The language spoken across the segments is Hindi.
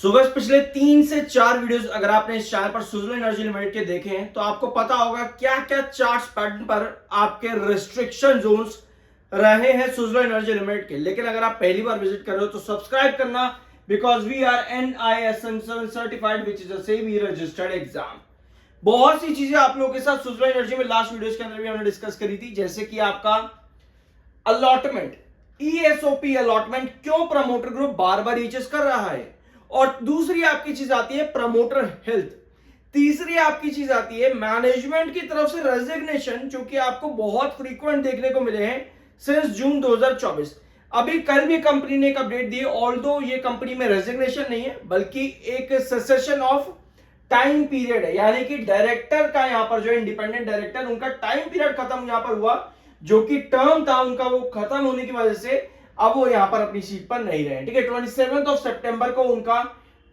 गाइस पिछले 3 से 4 वीडियोस अगर आपने इस चैनल पर सुज़लोन एनर्जी लिमिटेड के देखे हैं तो आपको पता होगा क्या क्या चार्ट्स पैटर्न पर आपके रिस्ट्रिक्शन जोन्स रहे हैं सुज़लोन एनर्जी लिमिटेड के। लेकिन अगर आप पहली बार विजिट कर रहे हो तो सब्सक्राइब करना, because we are NISM certified which is a SEBI registered exam. बहुत सी चीजें आप लोगों के साथ सुज़लोन एनर्जी में लास्ट वीडियोस के अंदर भी हमने डिस्कस करी थी, जैसे कि आपका अलॉटमेंट, ESOP अलॉटमेंट क्यों प्रमोटर ग्रुप बार बार रीचेस कर रहा है, और दूसरी आपकी चीज आती है प्रमोटर हेल्थ, तीसरी आपकी चीज आती है मैनेजमेंट की तरफ से रेजिग्नेशन, जो कि आपको बहुत फ्रीक्वेंट देखने को मिले हैं सिंस जून 2024। अभी कल भी कंपनी ने एक अपडेट दी, ऑल्दो ये कंपनी में रेजिग्नेशन नहीं है बल्कि एक सेसेशन ऑफ टाइम पीरियड है, यानी कि डायरेक्टर का यहां पर जो इंडिपेंडेंट डायरेक्टर उनका टाइम पीरियड खत्म यहां पर हुआ, जो कि टर्म था उनका वो खत्म होने की वजह से अब वो यहां पर अपनी सीट पर नहीं रहे। ठीक है, 27 सितंबर को उनका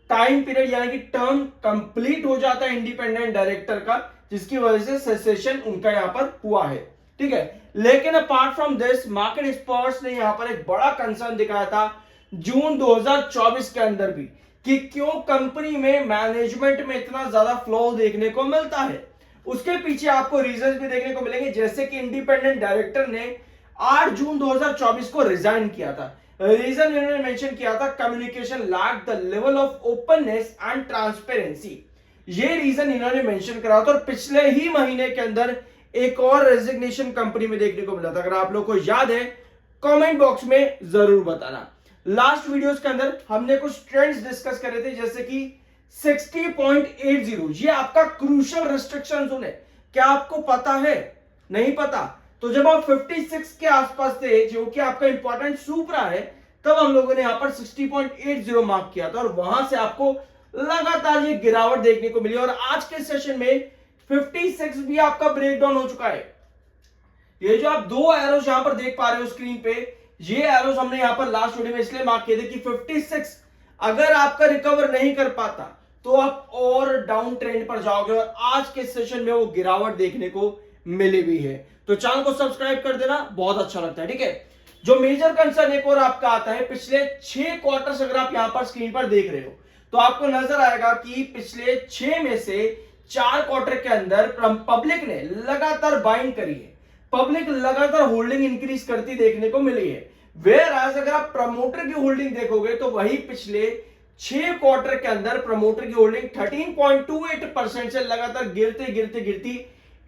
टाइम पीरियड यानी कि टर्म कंप्लीट हो जाता है इंडिपेंडेंट डायरेक्टर का, जिसकी वजह से सेसेशन उनका यहां पर हुआ है। ठीक है, लेकिन apart from this market experts ने यहां पर एक बड़ा कंसर्न दिखाया था जून 2024 के अंदर भी कि क्यों कंपनी में मैनेजमेंट में इतना ज्यादा फ्लॉ देखने को मिलता है। उसके पीछे आपको रीजंस भी देखने को मिलेंगे, जैसे कि इंडिपेंडेंट डायरेक्टर ने 8 जून 2024 को रिजाइन किया था। रीजन इन्होंने मेंशन किया था communication lack the level of openness and transparency, ये रीजन इन्होंने मेंशन करा था। और पिछले ही महीने के अंदर एक और रेजिग्नेशन कंपनी में देखने को मिला था, अगर आप लोग को याद है कमेंट बॉक्स में जरूर बताना। लास्ट वीडियोस के अंदर हमने कुछ ट्रेंड्स डिस्कस करे थे, जैसे कि 60.80 ये आपका क्रूशियल रिस्ट्रिक्शन जोन है। क्या आपको पता है? नहीं पता तो जब आप 56 के आसपास थे, जो कि आपका इंपॉर्टेंट सुपरा है, तब हम लोगों ने यहां पर 60.80 मार्क किया था और वहां से आपको लगातार ये गिरावट देखने को मिली। और आज के सेशन में 56 भी आपका ब्रेकडाउन हो चुका है। ये जो आप दो एरोस यहां पर देख पा रहे हो स्क्रीन पे, ये एरोस हमने यहां पर लास्ट वीडियो में इसलिए मार्क किए थे कि 56 अगर आपका रिकवर नहीं कर पाता तो आप और डाउन ट्रेंड पर जाओगे, और आज के सेशन में वो गिरावट देखने को मिली भी है। तो चैनल को सब्सक्राइब कर देना, बहुत अच्छा लगता है। ठीक है, जो मेजर कंसर्न एक और आपका आता है, पिछले 6 क्वार्टर्स अगर आप यहां पर स्क्रीन पर देख रहे हो तो आपको नजर आएगा कि पिछले 6 में से 4 क्वार्टर के अंदर पब्लिक ने लगातार बाइंग करी है, पब्लिक लगातार होल्डिंग इंक्रीज करती देखने को मिली है। वेयर एज अगर आप प्रमोटर की होल्डिंग देखोगे तो वही पिछले 6 क्वार्टर के अंदर प्रमोटर की होल्डिंग 13.28% से लगातार गिरती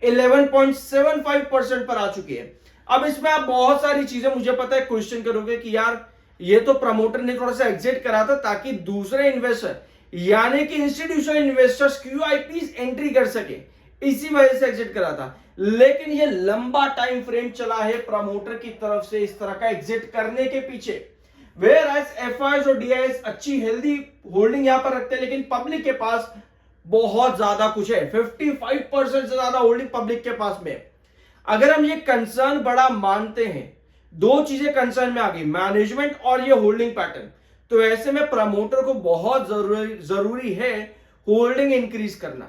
11.75% पर आ चुकी है। अब इसमें आप बहुत सारी चीजें, मुझे पता है क्वेश्चन करोगे कि यार ये तो प्रमोटर ने थोड़ा सा एग्जिट करा था ताकि दूसरे इन्वेस्टर यानी कि इंस्टीट्यूशनल इन्वेस्टर्स QIPs एंट्री कर सके, इसी वजह से एग्जिट करा था। लेकिन ये लंबा टाइम फ्रेम चला है प्रमोटर की तरफ से इस तरह का एग्जिट करने के पीछे। वेयर एज FIs और DIs अच्छी हेल्दी होल्डिंग यहां पर रखते हैं, लेकिन पब्लिक के पास बहुत ज्यादा कुछ है, 55% से ज्यादा होल्डिंग पब्लिक के पास में। अगर हम ये कंसर्न बड़ा मानते हैं, दो चीजें कंसर्न में आ गई, मैनेजमेंट और ये होल्डिंग पैटर्न, तो ऐसे में प्रमोटर को बहुत जरूरी है होल्डिंग इंक्रीज करना।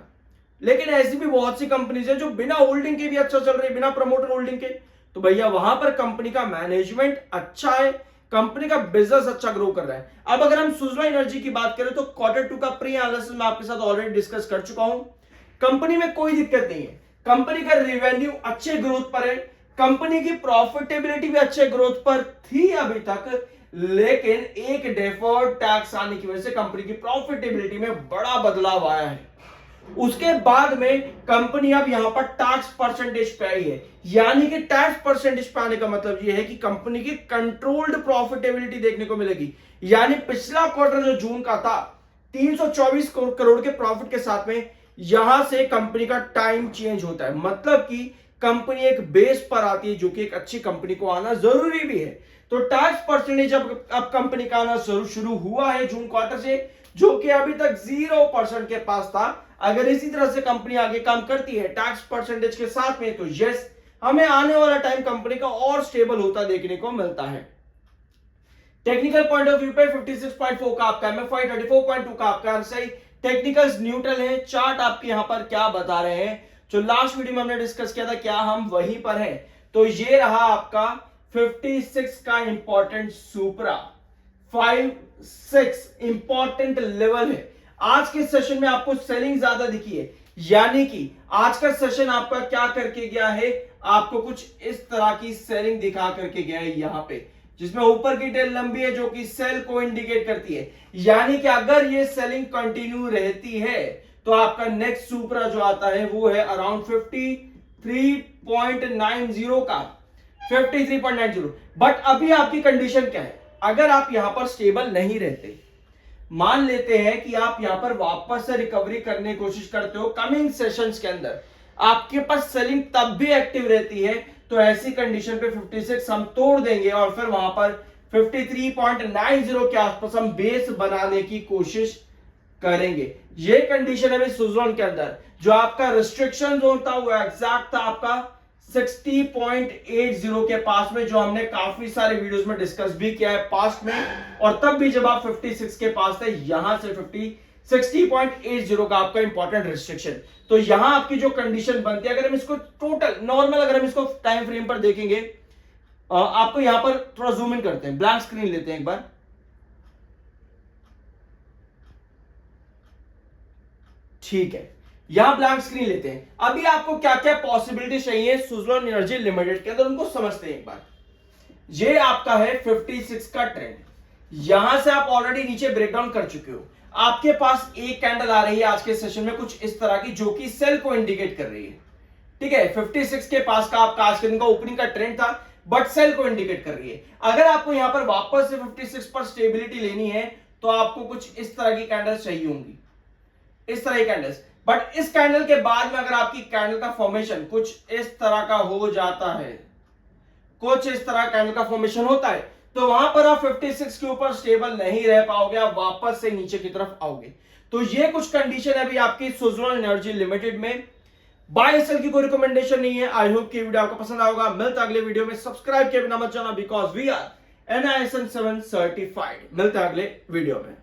लेकिन ऐसी भी बहुत सी कंपनीज है जो बिना होल्डिंग के भी अच्छा चल रही है, बिना प्रमोटर होल्डिंग के, तो भैया वहां पर कंपनी का मैनेजमेंट अच्छा है, कंपनी का बिजनेस अच्छा ग्रो कर रहा है। अब अगर हम सुज़लोन एनर्जी की बात करें तो Q2 का प्री एनालिसिस में आपके साथ ऑलरेडी डिस्कस कर चुका हूं। कंपनी में कोई दिक्कत नहीं है, कंपनी का रेवेन्यू अच्छे ग्रोथ पर है, कंपनी की प्रॉफिटेबिलिटी भी अच्छे ग्रोथ पर थी अभी तक, लेकिन एक डेफर्ड टैक्स आने की वजह से कंपनी की प्रॉफिटेबिलिटी में बड़ा बदलाव आया है। उसके बाद में कंपनी अब यहां पर टैक्स परसेंटेज पे आई है, यानी कि टैक्स परसेंटेज पे आने का मतलब यह है कि कंपनी की कंट्रोल्ड प्रॉफिटेबिलिटी देखने को मिलेगी। यानी पिछला क्वार्टर जो जून का था 324 करोड़ के प्रॉफिट के साथ में, यहां से कंपनी का टाइम चेंज होता है, मतलब कि कंपनी एक बेस पर आती है, जो कि एक अच्छी कंपनी को आना जरूरी भी है। तो टैक्स परसेंटेज अब कंपनी का आना शुरू हुआ है जून क्वार्टर से, जो कि अभी तक 0% के पास था। अगर इसी तरह से कंपनी आगे काम करती है टैक्स परसेंटेज के साथ में, तो यस, हमें आने वाला टाइम कंपनी का और स्टेबल होता देखने को मिलता है। टेक्निकल पॉइंट ऑफ व्यू पे 56.4 का आपका MFI, 34.2 का आपका RSI, टेक्निकल्स न्यूट्रल है। चार्ट आपके यहां पर क्या बता रहे हैं, जो लास्ट वीडियो में हमने डिस्कस किया था, क्या हम वहीं पर हैं? तो ये रहा आपका 56 का इंपॉर्टेंट सुपरा, 5 इंपॉर्टेंट लेवल है। आज के सेशन में आपको सेलिंग ज्यादा दिखी है, यानी कि आज का सेशन आपका क्या करके गया है, आपको कुछ इस तरह की सेलिंग दिखा करके गया है यहां पे, जिसमें ऊपर की टेल लंबी है जो कि सेल को इंडिकेट करती है। यानी कि अगर ये सेलिंग कंटिन्यू रहती है तो आपका नेक्स्ट सुपरा जो आता है वो है अराउंड 53.90 का, 53.90। बट अभी आपकी कंडीशन क्या है? अगर आप यहां पर स्टेबल नहीं रहते, मान लेते हैं कि आप यहां पर वापस से रिकवरी करने की कोशिश करते हो, कमिंग सेशंस के अंदर आपके पास सेलिंग तब भी एक्टिव रहती है, तो ऐसी कंडीशन पे 56 हम तोड़ देंगे और फिर वहां पर 53.90 के आसपास हम बेस बनाने की कोशिश करेंगे। ये कंडीशन है सुज़लॉन के अंदर। जो आपका रिस्ट्रिक्शन जोन था वो एग्जैक्ट था आपका 60.80 के पास में, जो हमने काफी सारे वीडियोस में डिस्कस भी किया है पास्ट में, और तब भी जब आप 56 के पास थे, यहां से 60.80 का आपका इंपॉर्टेंट रिस्ट्रिक्शन। तो यहां आपकी जो कंडीशन बनती है, अगर हम इसको टोटल नॉर्मल अगर हम इसको टाइम फ्रेम पर देखेंगे, आपको यहां पर थोड़ा जूम इन करते हैं, ब्लैंक स्क्रीन लेते हैं एक बार। ठीक है, यहां ब्लैंक स्क्रीन लेते हैं। अभी आपको क्या क्या पॉसिबिलिटी चाहिए सुज़लॉन एनर्जी लिमिटेड के अंदर, उनको समझते हैं एक बार। ये आपका है 56 का ट्रेंड, यहां से आप ऑलरेडी नीचे ब्रेकडाउन कर चुके हो। आपके पास एक कैंडल आ रही है आज के सेशन में कुछ इस तरह की, जो कि सेल को इंडिकेट कर रही है। ठीक है, 56 के पास का आपका आज के दिन का ओपनिंग का ट्रेंड था, बट सेल को इंडिकेट कर रही है। अगर आपको यहां पर वापस से 56 पर स्टेबिलिटी लेनी है तो आपको कुछ इस तरह की कैंडल्स चाहिए होंगी, इस तरह की कैंडल्स। बट इस कैंडल के बाद में अगर आपकी कैंडल का फॉर्मेशन कुछ इस तरह का हो जाता है, कुछ इस तरह कैंडल का फॉर्मेशन होता है, तो वहां पर आप 56 के ऊपर स्टेबल नहीं रह पाओगे, आप वापस से नीचे की तरफ आओगे। तो ये कुछ कंडीशन है अभी आपकी सुज़लॉन एनर्जी लिमिटेड में। बाय सेल की कोई रिकमेंडेशन नहीं है। आई होप कि वीडियो आपको पसंद आएगा। मिलता अगले वीडियो में, सब्सक्राइब किए बिना मत जाना, because we are NISM 7 certified. मिलता है अगले वीडियो में।